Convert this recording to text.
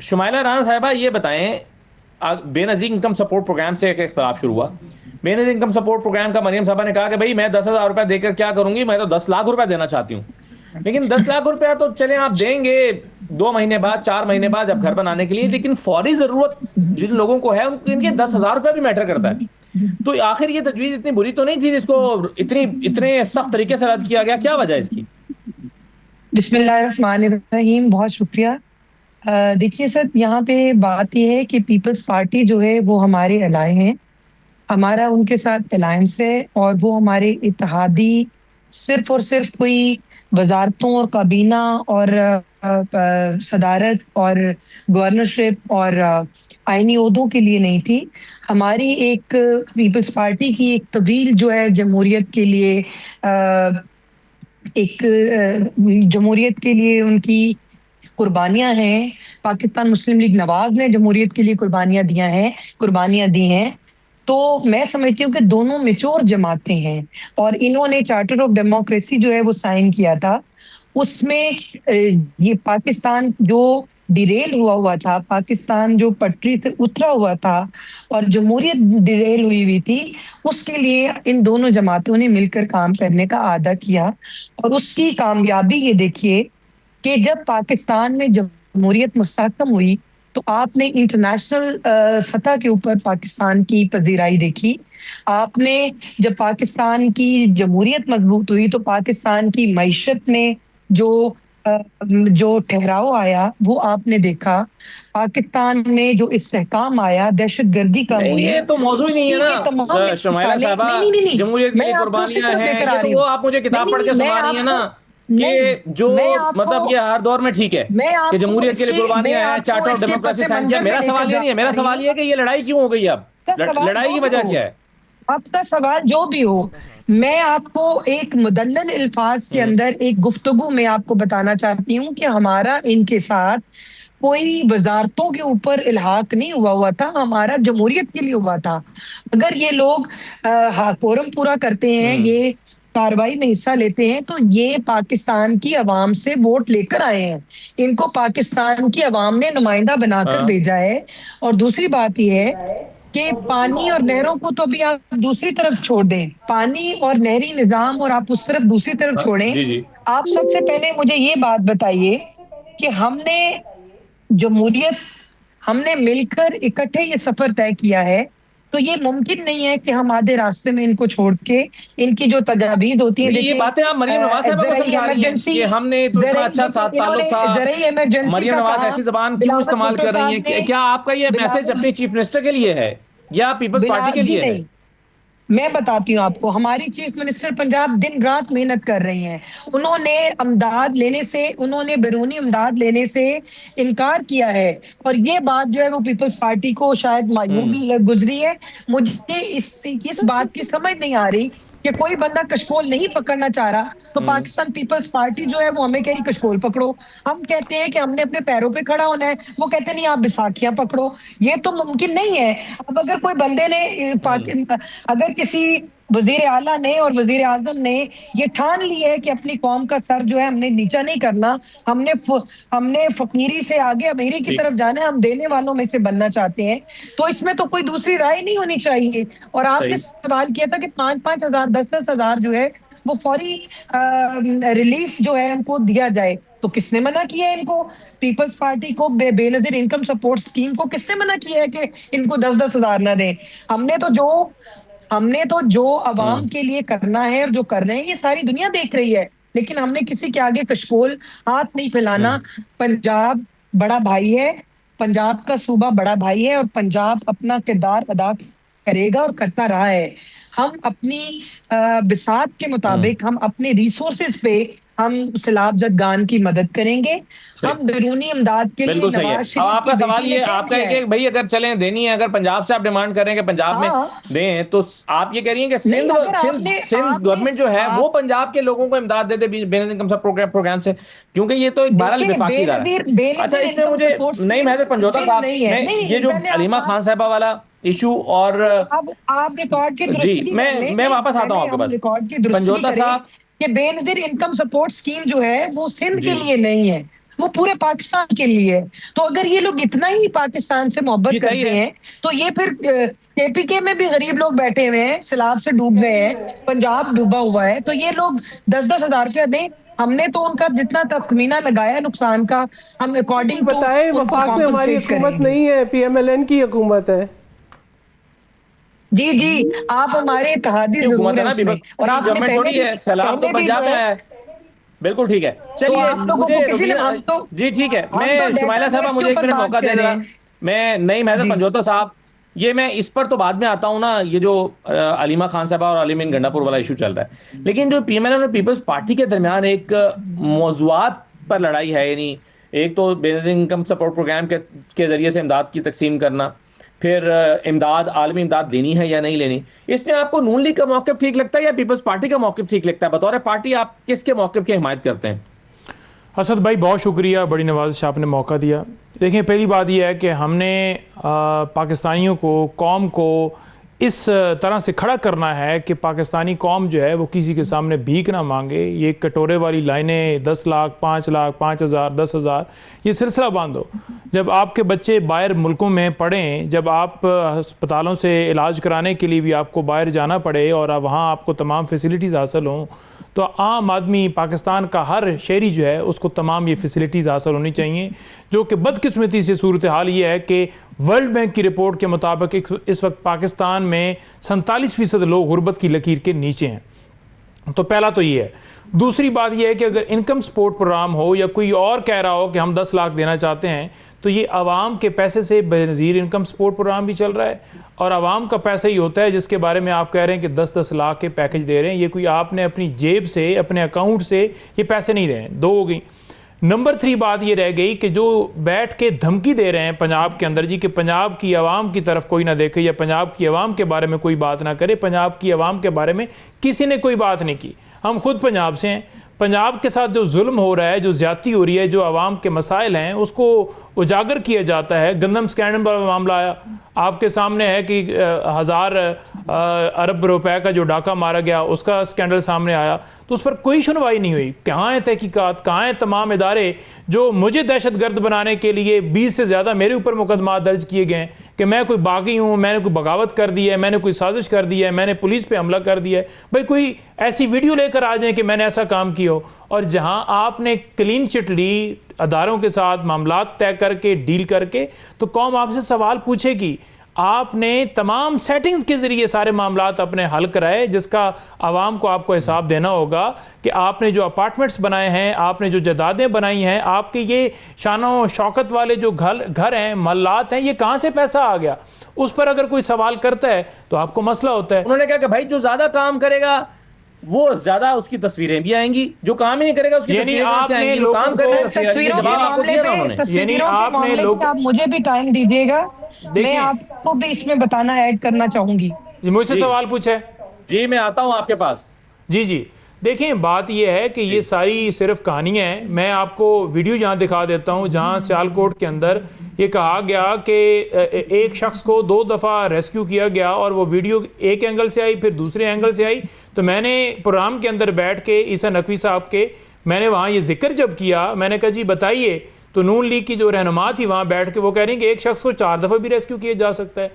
शुमाइला राना साहिबा ये बताएं, बेनज़ीर इनकम सपोर्ट प्रोग्राम से एक इख्तिलाफ शुरू हुआ। बेनज़ीर इनकम सपोर्ट प्रोग्राम का मरियम साहबा ने कहा कि भाई मैं 10,000 रुपया देकर क्या करूंगी, मैं तो 10 लाख रुपया देना चाहती हूँ। लेकिन 10 लाख रुपया तो चले आप देंगे 2 महीने बाद, 4 महीने बाद जब घर बनाने के लिए, लेकिन फौरी जरूरत जिन लोगों को है उनके इनके 10,000 रुपया भी मैटर करता है। तो आखिर ये तजवीज इतनी बुरी तो नहीं थी जिसको इतने सख्त तरीके से रद्द किया गया, क्या वजह इसकी? बिस्मिल्लाहिर्रहमानिर्रहीम, बहुत शुक्रिया। देखिए सर, यहाँ पे बात यह है कि पीपल्स पार्टी जो है वो हमारे अलाय हैं, हमारा उनके साथ अलायंस है और वो हमारे इत्तेहादी सिर्फ और सिर्फ कोई वजारतों और काबीना और सदारत और गवर्नरशिप और आइनी ओहदों के लिए नहीं थी। हमारी एक पीपल्स पार्टी की एक तवील जो है जमहूरियत के लिए जमहूरियत के लिए उनकी कुर्बानियां हैं। पाकिस्तान मुस्लिम लीग नवाज ने जमहूरियत के लिए कुर्बानियां दी हैं। तो मैं समझती हूँ कि दोनों मेच्योर जमातें हैं और इन्होंने चार्टर ऑफ डेमोक्रेसी जो है वो साइन किया था। उसमें ये पाकिस्तान जो डिरेल हुआ था, पाकिस्तान जो पटरी से उतरा हुआ था और जमहूरियत डिरेल हुई थी, उसके लिए इन दोनों जमातों ने मिलकर काम करने का आदा किया। और उसकी कामयाबी ये देखिए कि जब पाकिस्तान में जमहूरियत मुस्तहकम हुई तो आपने इंटरनेशनल सतह के ऊपर पाकिस्तान की पजीराई देखी। आपने जब पाकिस्तान की जमहूरियत मजबूत हुई तो पाकिस्तान की मईशत में जो ठहराव आया वो आपने देखा। पाकिस्तान में जो इस्तेहकाम आया, दहशतगर्दी कम नहीं, हुई, ये तो मौजूद ही नहीं है उसकी ये तमाम ना शुमाइला मिसालें। साहबा। नहीं नहीं नहीं, जमहूरियत के मैं लिए आपको उसी कुर्बानियां तरफ हैं, लेकर ये आ तो रही वो हूँ। आप मुझे नहीं किताब पढ़ नहीं, के सुना रही है ना नहीं, कि जो मैं आपको मतलब ये हर दौर में ठीक है मैं कि आपको जमहूरियत के लिए इससे मैं कुर्बानियां हैं, आपको चार्टर ऑफ इससे डेमोक्रेसी पस साइन किया। मंजर में मेरा लेकर सवाल ये जा नहीं है, मेरा रही सवाल हूँ। ये है कि ये लड़ाई क्यों हो गई अब? आपका सवाल लड़ाई जो की भी वजह हो, क्या है? आपका सवाल जो भी हो, मैं आपको एक मुदल्लन अल्फाज के अंदर एक गुफ्तगू में आपको बताना चाहती हूँ कि हमारा इनके साथ कोई वजारतों के ऊपर इल्हाक नहीं हुआ था, हमारा जमहूरियत के लिए हुआ था। अगर ये लोग कोरम पूरा करते हैं, ये कार्रवाई में हिस्सा लेते हैं, तो ये पाकिस्तान की अवाम से वोट लेकर आए हैं, इनको पाकिस्तान की अवाम ने नुमाइंदा बनाकर हाँ भेजा है। और दूसरी बात यह है कि पानी और नहरों को तो अभी आप दूसरी तरफ छोड़ दें, पानी और नहरी निजाम और आप उस तरफ दूसरी तरफ हाँ, छोड़ें। जी जी। आप सबसे पहले मुझे ये बात बताइए कि हमने जमहूरियत हमने मिलकर इकट्ठे ये सफर तय किया है, तो ये मुमकिन नहीं है कि हम आधे रास्ते में इनको छोड़ के इनकी जो तजावीज होती है, नहीं, ये देखिए बातें आप मरियम नवाज साहबा को जराई समझा रही हैं इमरजेंसी, कि हमने तो इतना जराई अच्छा साथ देखिए ताल्लुक इन्होंने था। जराई इमरजेंसी मरियम का नवाज कहा। ऐसी जबान क्यों बिलावल इस्तेमाल भुट्टो कर रही साहब हैं? ने क्या आपका ये मैसेज बिलावल अपनी चीफ मिनिस्टर के लिए है या पीपल्स पार्टी के जी लिए है? नहीं, मैं बताती हूँ आपको, हमारी चीफ मिनिस्टर पंजाब दिन रात मेहनत कर रही हैं। उन्होंने बैरूनी इमदाद लेने से इनकार किया है और ये बात जो है वो पीपल्स पार्टी को शायद मायूब हम्म गुजरी है। मुझे इस बात की समझ नहीं आ रही कि कोई बंदा कशकोल नहीं पकड़ना चाह रहा तो हम्म पाकिस्तान पीपल्स पार्टी जो है वो हमें कह रही कशकोल पकड़ो। हम कहते हैं कि हमने अपने पैरों पे खड़ा होना है, वो कहते नहीं आप बैसाखियां पकड़ो। ये तो मुमकिन नहीं है। अब अगर कोई बंदे ने हम्म अगर किसी वजीर आला ने और वजीर आजम ने ये ठान ली है कि अपनी कौम का सर जो है हमने नीचा नहीं करना, हमने फकीरी से आगे अमीरी की ठीक, तरफ जाना है, हम देने वालों में से बनना चाहते हैं, तो इसमें तो कोई दूसरी राय नहीं होनी चाहिए। और आपने सही। सवाल किया था कि 5-5 हजार 10-10 हजार जो है वो फौरी रिलीफ जो है हमको दिया जाए, तो किसने मना किया है इनको? पीपल्स पार्टी को बेनजीर इनकम सपोर्ट स्कीम को किसने मना किया है कि इनको 10-10 हजार ना दें? हमने तो जो अवाम हम्म के लिए करना है और जो कर रहे हैं ये सारी दुनिया देख रही है, लेकिन हमने किसी के आगे कशकोल हाथ नहीं फैलाना। हम्म पंजाब बड़ा भाई है, पंजाब का सूबा बड़ा भाई है और पंजाब अपना किरदार अदा करेगा और करता रहा है। हम अपनी बिसात के हम्म मुताबिक हम अपने रिसोर्सेज पे हम सैलाब जदगान की मदद करेंगे। सही, हम बैरूनी इमदाद के लिए बिल्कुल सही है। नवाज अब शरीफ की आपका सवाल बेटी ने ये कह आपका दिया है कि है। भाई अगर चलें देनी है, अगर पंजाब से आप डिमांड कर रहे हैं कि पंजाब में हाँ, दें, तो आप ये कह रही हैं कि नहीं, सिंध अगर सिंध आपने सिंध आपने गवर्नमेंट जो है वो आप पंजाब के लोगों को इमदाद दे दे बेनजीर इनकम सब प्रोग्राम से, क्योंकि ये तो एक बहरहाल देखिए विफाकी इदारा है। बेनजीर अच्छा, बेनजीर इसमें इनकम मुझे सपोर्ट नहीं स्कीम महदर पंजोता सिंध साहब, नहीं है। मैं नहीं नहीं ये नहीं, जो पहले अलीमा खान साहबा वाला इशू और अब आप रिकॉर्ड की जी, दुरुस्तगी कर मैं लें। मैं नहीं, वापस आता हूँ पहले आपके हम पास। रिकॉर्ड की दुरुस्तगी पंजोता करें साहब कि बेनजीर इनकम सपोर्ट स्कीम जो है वो सिंध के जी लिए नहीं है, वो पूरे पाकिस्तान के लिए है। तो अगर ये लोग इतना ही पाकिस्तान से मोहब्बत जी, सही करते है। हैं तो ये फिर केपीके में भी गरीब लोग बैठे हुए हैं, सैलाब से डूब गए हैं, पंजाब डूबा हुआ है, तो ये लोग 10-10 हजार रुपया दें। हमने तो उनका जितना तखमीना लगाया नुकसान का, हम अकॉर्डिंग टू बताएं, उनको वफाक में हमारी कॉम्पनसेट हुकूमत करेंगे। नहीं है, पीएमएलएन की हुकूमत है। जी जी, आप हमारे इत्तेहादी हुकूमत जरूर है है ना, उसमें, और आपने गवर्नमेंट पहले थोड़ी भी है, सैलाब तो जो पंजाब में है, है। बिल्कुल ठीक है, तो चलिए आप लोगों को मुझे किसी ने, हम तो जी ठीक है, हम तो मैं शुमाइला साहबा डेटाबेस के मुझे एक ऊपर मिनट बात मौका कर दे रहे जरा। हैं। मैं नहीं महदर जी पंजोता साहब, ये मैं इस पर तो बाद में आता हूँ ना, ये जो अलीमा खान साहबा और अलीमीन गंडापुर वाला इशू चल रहा है, लेकिन जो पीएमएल और पीपल्स पार्टी के दरमियान एक मौजूआत पर लड़ाई है, यानी एक तो बेसिक इनकम सपोर्ट प्रोग्राम के जरिए से इमदाद की तकसीम करना, फिर इमदाद, आलमी इमदाद देनी है या नहीं लेनी, इसमें आपको नून लीग का मौक़िफ़ ठीक लगता है या पीपल्स पार्टी का मौक़िफ़ ठीक लगता है? बतौर पार्टी आप किसके मौक़िफ़ की हिमायत करते हैं? असद भाई बहुत शुक्रिया, बड़ी नवाज़िश आपने मौका दिया। देखिए, पहली बात यह है कि हमने पाकिस्तानियों को, कौम को इस तरह से खड़ा करना है कि पाकिस्तानी कौम जो है वो किसी के सामने भीख ना मांगे। ये कटोरे वाली लाइनें 10 लाख, 5 लाख, 5,000, 10,000, ये सिलसिला बंद हो। जब आपके बच्चे बाहर मुल्कों में पढ़ें, जब आप अस्पतालों से इलाज कराने के लिए भी आपको बाहर जाना पड़े और वहाँ आपको तमाम फैसिलिटीज़ हासिल हों, तो आम आदमी, पाकिस्तान का हर शहरी जो है उसको तमाम ये फैसिलिटीज़ हासिल होनी चाहिए। जो कि बदकिस्मती से सूरत हाल ये है कि वर्ल्ड बैंक की रिपोर्ट के मुताबिक इस वक्त पाकिस्तान में 47% लोग गुर्बत की लकीर के नीचे हैं। तो पहला तो ये है। दूसरी बात यह है कि अगर इनकम सपोर्ट प्रोग्राम हो या कोई और कह रहा हो कि हम 10 लाख देना चाहते हैं, तो ये आवाम के पैसे से बेनज़ीर इनकम सपोर्ट प्रोग्राम भी चल रहा है, और आवाम का पैसा ही होता है जिसके बारे में आप कह रहे हैं कि 10-10 लाख के पैकेज दे रहे हैं। ये कोई आपने अपनी जेब से, अपने अकाउंट से ये पैसे नहीं दे रहे हैं। 2 हो गई। नंबर 3 बात ये रह गई कि जो बैठ के धमकी दे रहे हैं पंजाब के अंदर जी, कि पंजाब की आवाम की तरफ कोई ना देखे या पंजाब की आवाम के बारे में कोई बात ना करे। पंजाब की आवाम के बारे में किसी ने कोई बात नहीं की। हम खुद पंजाब से हैं। पंजाब के साथ जो जुल्म हो रहा है, जो ज़्यादती हो रही है, जो आवाम के मसाइल हैं, उसको उजागर किया जाता है। गंदम स्कैंडल पर मामला आया, आपके सामने है कि 1000 अरब रुपए का जो डाका मारा गया, उसका स्कैंडल सामने आया, तो उस पर कोई सुनवाई नहीं हुई। कहाँ है तहकीकात, कहाँ हैं तमाम इदारे जो मुझे दहशतगर्द बनाने के लिए 20 से ज़्यादा मेरे ऊपर मुकदमा दर्ज किए गए कि मैं कोई बागी हूँ, मैंने कोई बगावत कर दी है, मैंने कोई साजिश कर दी है, मैंने पुलिस पे हमला कर दिया है। भाई कोई ऐसी वीडियो लेकर आ जाए कि मैंने ऐसा काम किया हो। और जहाँ आपने क्लीन चिट ली, अदारों के साथ मामला तय करके, डील करके, तो कौम आपसे सवाल पूछेगी। आपने तमाम सेटिंग्स के ज़रिए सारे मामलात अपने हल कराए, जिसका आवाम को आपको हिसाब देना होगा कि आपने जो अपार्टमेंट्स बनाए हैं, आपने जो जायदादें बनाई हैं, आपके ये शानो शौकत वाले जो घर हैं, महल्लात हैं, ये कहाँ से पैसा आ गया, उस पर अगर कोई सवाल करता है तो आपको मसला होता है। उन्होंने कहा कि भाई जो ज्यादा काम करेगा वो ज्यादा उसकी तस्वीरें भी आएंगी, जो काम ही नहीं करेगा उसकी यानी तस्वीरें कहाँ से आपने आएंगी? जो लोगों काम को करेगा तस्वीरों के जवाब आपको मामले दिया ना पे, उन्होंने। तस्वीरों के आपने मामले लोग- पे आप मुझे भी टाइम दीजिएगा, मैं देखिए, आपको भी इसमें बताना ऐड करना चाहूंगी। मुझसे जी। सवाल पूछा है। जी मैं आता हूँ आपके पास। जी जी, देखिए बात यह है कि ये सारी सिर्फ कहानियाँ हैं। मैं आपको वीडियो जहाँ दिखा देता हूँ, जहाँ सियालकोट के अंदर ये कहा गया कि एक शख्स को 2 दफ़ा रेस्क्यू किया गया, और वो वीडियो एक एंगल से आई, फिर दूसरे एंगल से आई। तो मैंने प्रोग्राम के अंदर बैठ के ईसा नकवी साहब के, मैंने वहाँ ये जिक्र जब किया, मैंने कहा जी बताइए, तो नून लीग की जो रहनुमा थी वहाँ बैठ के वो कह रही हैं कि एक शख्स को 4 दफ़ा भी रेस्क्यू किया जा सकता है।